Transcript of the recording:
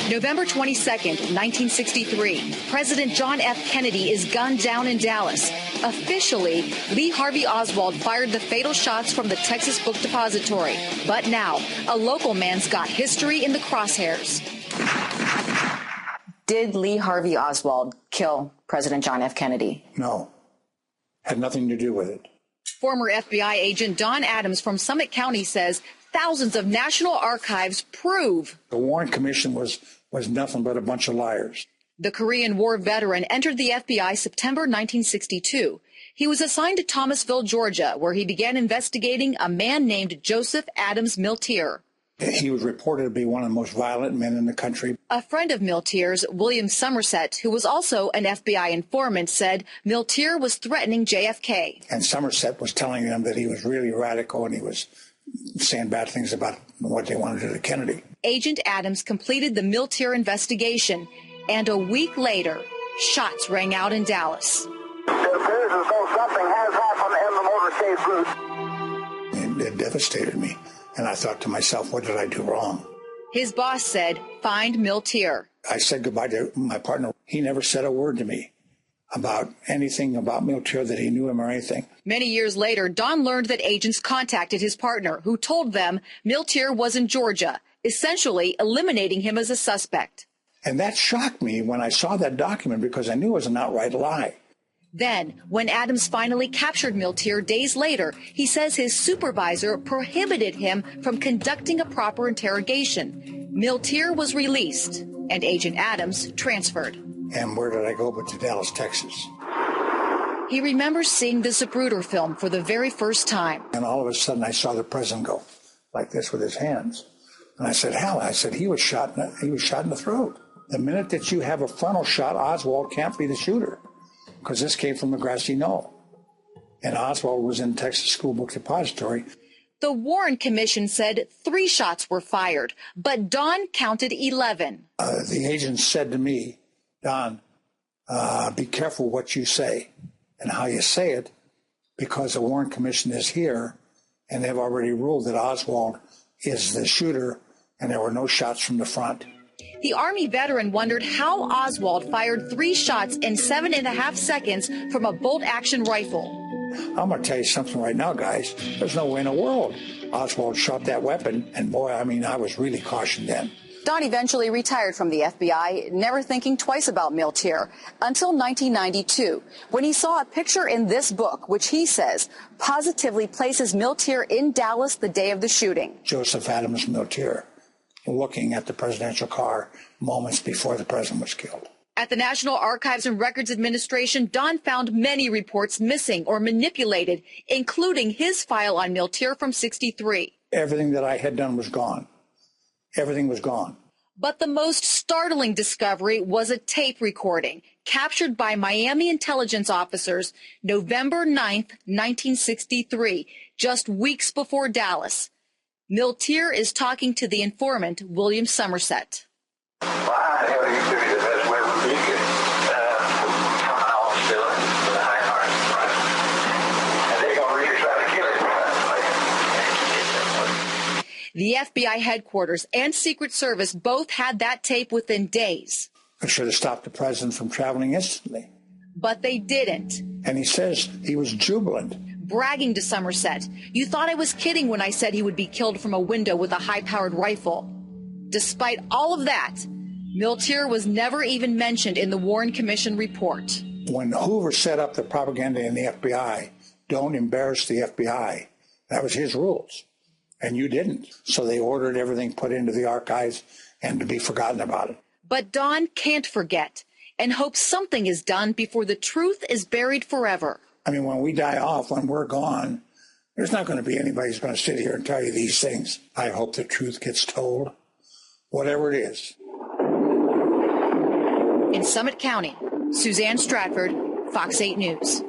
November 22nd, 1963, President John F. Kennedy is gunned down in Dallas. Officially, Lee Harvey Oswald fired the fatal shots from the Texas Book Depository. But now, a local man's got history in the crosshairs. Did Lee Harvey Oswald kill President John F. Kennedy? No. Had nothing to do with it. Former FBI agent Don Adams from Summit County says thousands of National Archives prove The Warren Commission was nothing but a bunch of liars. The Korean War veteran entered the FBI September 1962. He was assigned to Thomasville, Georgia, where he began investigating a man named Joseph Adams Milteer. He was reported to be one of the most violent men in the country. A friend of Milteer's, William Somerset, who was also an FBI informant, said Milteer was threatening JFK. And Somerset was telling them that he was really radical and he was saying bad things about what they wanted to do to Kennedy. Agent Adams completed the Milteer investigation, and a week later, shots rang out in Dallas. It appears as though something has happened in the motorcade group. It devastated me, and I thought to myself, what did I do wrong? His boss said, find Milteer. I said goodbye to my partner. He never said a word to me about anything about Milteer, that he knew him or anything. Many years later, Don learned that agents contacted his partner, who told them Milteer was in Georgia, essentially eliminating him as a suspect. And that shocked me when I saw that document, because I knew it was an outright lie. Then, when Adams finally captured Milteer days later, he says his supervisor prohibited him from conducting a proper interrogation. Milteer was released, and Agent Adams transferred. And where did I go but to Dallas, Texas? He remembers seeing the Zapruder film for the very first time. And all of a sudden I saw the president go like this with his hands. And I said, how? I said, he was shot in the throat. The minute that you have a frontal shot, Oswald can't be the shooter, because this came from a grassy knoll. And Oswald was in Texas School Book Depository. The Warren Commission said 3 shots were fired, but Don counted 11. The agent said to me, Don, be careful what you say and how you say it, because the Warren Commission is here, and they've already ruled that Oswald is the shooter, and there were no shots from the front. The Army veteran wondered how Oswald fired 3 shots in 7.5 seconds from a bolt-action rifle. I'm going to tell you something right now, guys. There's no way in the world Oswald shot that weapon, and boy, I mean, I was really cautioned then. Don eventually retired from the FBI, never thinking twice about Milteer, until 1992, when he saw a picture in this book, which he says positively places Milteer in Dallas the day of the shooting. Joseph Adams Milteer, looking at the presidential car moments before the president was killed. At the National Archives and Records Administration, Don found many reports missing or manipulated, including his file on Milteer from '63. Everything that I had done was gone. Everything was gone. But the most startling discovery was a tape recording captured by Miami intelligence officers November 9th, 1963, just weeks before Dallas. Milteer is talking to the informant, William Somerset. The FBI headquarters and Secret Service both had that tape within days. I should have stopped the president from traveling instantly. But they didn't. And he says he was jubilant. Bragging to Somerset, "You thought I was kidding when I said he would be killed from a window with a high-powered rifle." Despite all of that, Milteer was never even mentioned in the Warren Commission report. When Hoover set up the propaganda in the FBI, don't embarrass the FBI. That was his rules. And you didn't. So they ordered everything put into the archives and to be forgotten about it. But Don can't forget and hopes something is done before the truth is buried forever. I mean, when we die off, when we're gone, there's not going to be anybody who's going to sit here and tell you these things. I hope the truth gets told, whatever it is. In Summit County, Suzanne Stratford, Fox 8 News.